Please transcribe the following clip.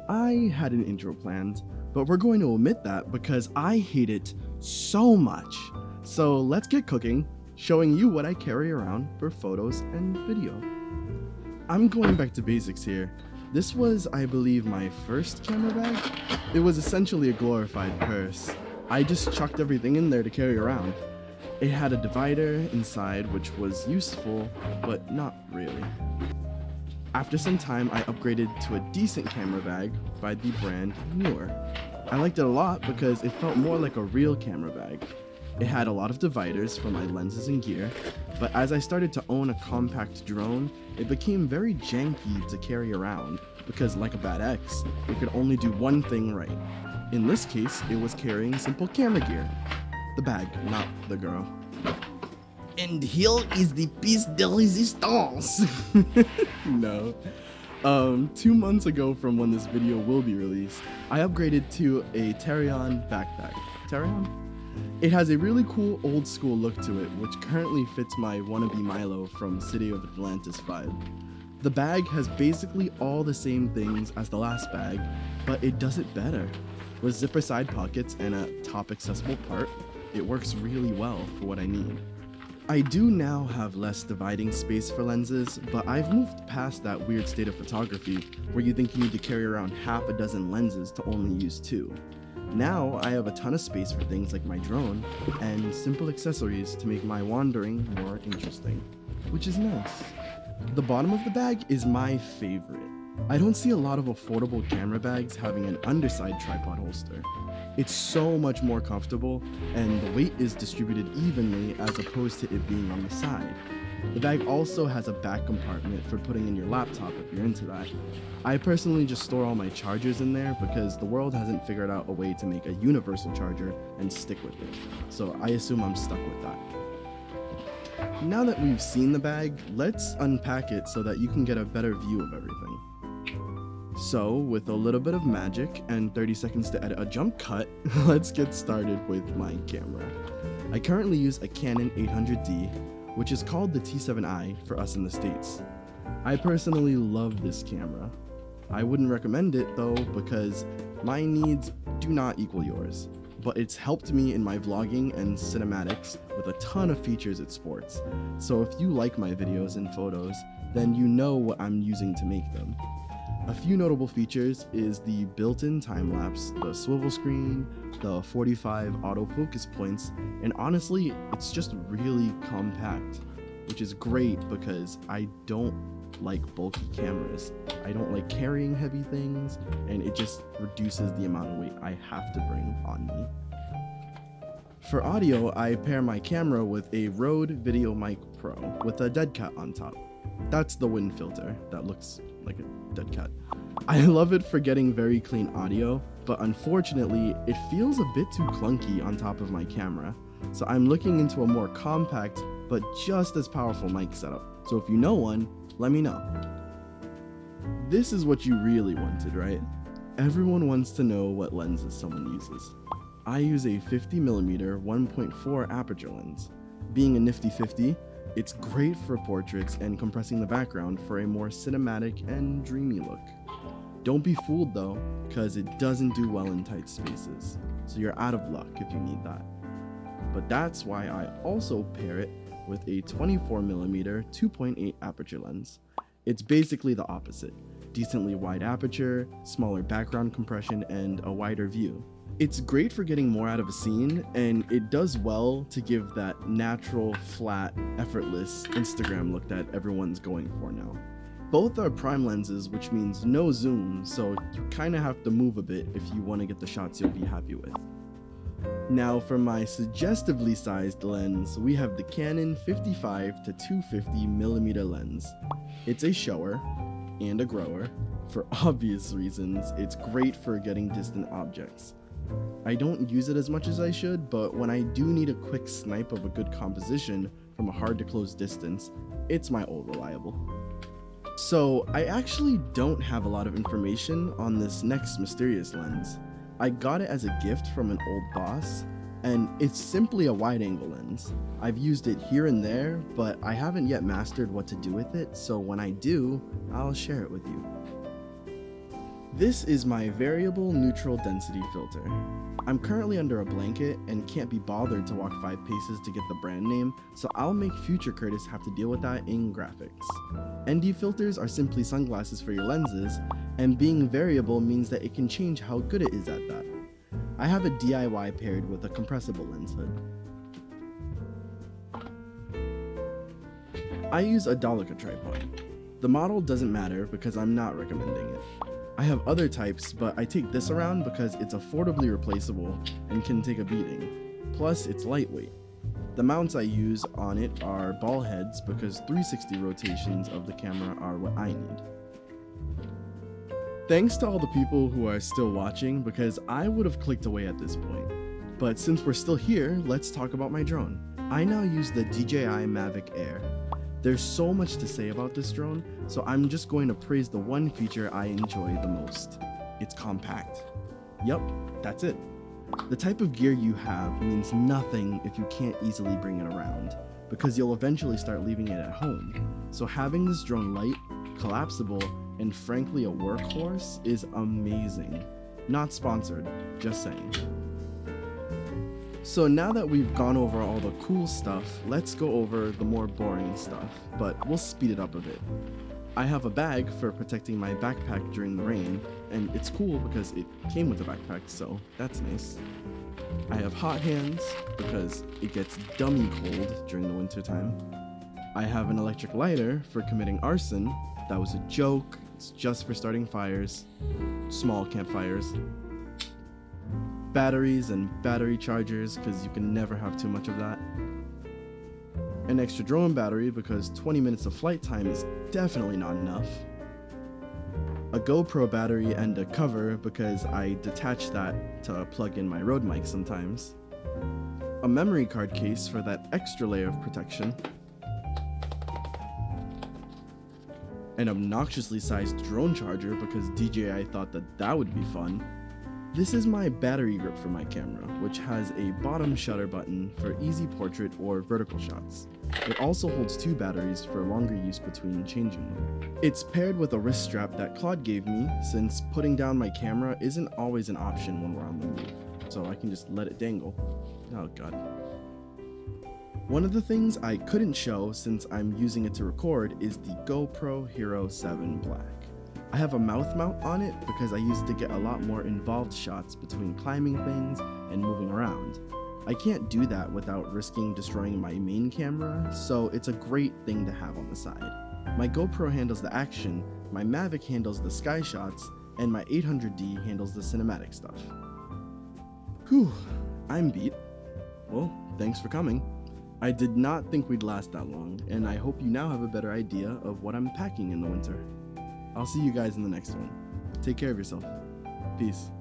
I had an intro planned, but we're going to omit that because I hate it so much. So let's get cooking, showing you what I carry around for photos and video. I'm going back to basics here. This was, I believe, my first camera bag. It was essentially a glorified purse. I just chucked everything in there to carry around. It had a divider inside, which was useful, but not really. After some time, I upgraded to a decent camera bag by the brand Newer. I liked it a lot because it felt more like a real camera bag. It had a lot of dividers for my lenses and gear, but as I started to own a compact drone, it became very janky to carry around because, like a bad ex, it could only do one thing right. In this case, it was carrying simple camera gear. The bag, not the girl. And here is the piece de resistance. No. 2 months ago from when this video will be released, I upgraded to a Tarion backpack. Tarion? It has a really cool old school look to it, which currently fits my wannabe Milo from City of Atlantis vibe. The bag has basically all the same things as the last bag, but it does it better. With zipper side pockets and a top accessible part, it works really well for what I need. I do now have less dividing space for lenses, but I've moved past that weird state of photography where you think you need to carry around half a dozen lenses to only use 2. Now I have a ton of space for things like my drone and simple accessories to make my wandering more interesting, which is nice. The bottom of the bag is my favorite. I don't see a lot of affordable camera bags having an underside tripod holster. It's so much more comfortable, and the weight is distributed evenly as opposed to it being on the side. The bag also has a back compartment for putting in your laptop if you're into that. I personally just store all my chargers in there because the world hasn't figured out a way to make a universal charger and stick with it, so I assume I'm stuck with that. Now that we've seen the bag, let's unpack it so that you can get a better view of everything. So, with a little bit of magic and 30 seconds to edit a jump cut, let's get started with my camera. I currently use a Canon 800D, which is called the T7i for us in the States. I personally love this camera. I wouldn't recommend it though because my needs do not equal yours, but it's helped me in my vlogging and cinematics with a ton of features it sports. So if you like my videos and photos, then you know what I'm using to make them. A few notable features is the built-in time-lapse, the swivel screen, the 45 autofocus points, and honestly, it's just really compact, which is great because I don't like bulky cameras. I don't like carrying heavy things, and it just reduces the amount of weight I have to bring on me. For audio, I pair my camera with a Rode VideoMic Pro with a dead cat on top. That's the wind filter that looks like a dead cat. I love it for getting very clean audio, but unfortunately, it feels a bit too clunky on top of my camera. So I'm looking into a more compact, but just as powerful mic setup. So if you know one, let me know. This is what you really wanted, right? Everyone wants to know what lenses someone uses. I use a 50mm 1.4 aperture lens. Being a nifty 50, it's great for portraits and compressing the background for a more cinematic and dreamy look. Don't be fooled though, because it doesn't do well in tight spaces, so you're out of luck if you need that. But that's why I also pair it with a 24mm 2.8 aperture lens. It's basically the opposite. Decently wide aperture, smaller background compression, and a wider view. It's great for getting more out of a scene, and it does well to give that natural, flat, effortless Instagram look that everyone's going for now. Both are prime lenses, which means no zoom, so you kinda have to move a bit if you want to get the shots you'll be happy with. Now for my suggestively sized lens, we have the Canon 55 to 250mm lens. It's a shower and a grower. For obvious reasons, it's great for getting distant objects. I don't use it as much as I should, but when I do need a quick snipe of a good composition from a hard to close distance, it's my old reliable. So I actually don't have a lot of information on this next mysterious lens. I got it as a gift from an old boss, and it's simply a wide-angle lens. I've used it here and there, but I haven't yet mastered what to do with it, so when I do, I'll share it with you. This is my variable neutral density filter. I'm currently under a blanket and can't be bothered to walk 5 paces to get the brand name, so I'll make future Curtis have to deal with that in graphics. ND filters are simply sunglasses for your lenses, and being variable means that it can change how good it is at that. I have a DIY paired with a compressible lens hood. I use a Dolica tripod. The model doesn't matter because I'm not recommending it. I have other types, but I take this around because it's affordably replaceable and can take a beating. Plus, it's lightweight. The mounts I use on it are ball heads because 360 rotations of the camera are what I need. Thanks to all the people who are still watching because I would have clicked away at this point. But since we're still here, let's talk about my drone. I now use the DJI Mavic Air. There's so much to say about this drone, so I'm just going to praise the one feature I enjoy the most. It's compact. Yup, that's it. The type of gear you have means nothing if you can't easily bring it around, because you'll eventually start leaving it at home. So having this drone light, collapsible, and frankly a workhorse is amazing. Not sponsored, just saying. So now that we've gone over all the cool stuff, let's go over the more boring stuff, but we'll speed it up a bit. I have a bag for protecting my backpack during the rain, and it's cool because it came with a backpack, so that's nice. I have hot hands because it gets dummy cold during the winter time. I have an electric lighter for committing arson. That was a joke, it's just for starting fires, small campfires. Batteries and battery chargers because you can never have too much of that. An extra drone battery because 20 minutes of flight time is definitely not enough. A GoPro battery and a cover because I detach that to plug in my Rode mic sometimes. A memory card case for that extra layer of protection. An obnoxiously sized drone charger because DJI thought that would be fun. This is my battery grip for my camera, which has a bottom shutter button for easy portrait or vertical shots. It also holds 2 batteries for longer use between changing them. It's paired with a wrist strap that Claude gave me, since putting down my camera isn't always an option when we're on the move, so I can just let it dangle. Oh god. One of the things I couldn't show since I'm using it to record is the GoPro Hero 7 Black. I have a mouth mount on it because I use it to get a lot more involved shots between climbing things and moving around. I can't do that without risking destroying my main camera, so it's a great thing to have on the side. My GoPro handles the action, my Mavic handles the sky shots, and my 800D handles the cinematic stuff. Whew, I'm beat. Well, thanks for coming. I did not think we'd last that long, and I hope you now have a better idea of what I'm packing in the winter. I'll see you guys in the next one. Take care of yourself. Peace.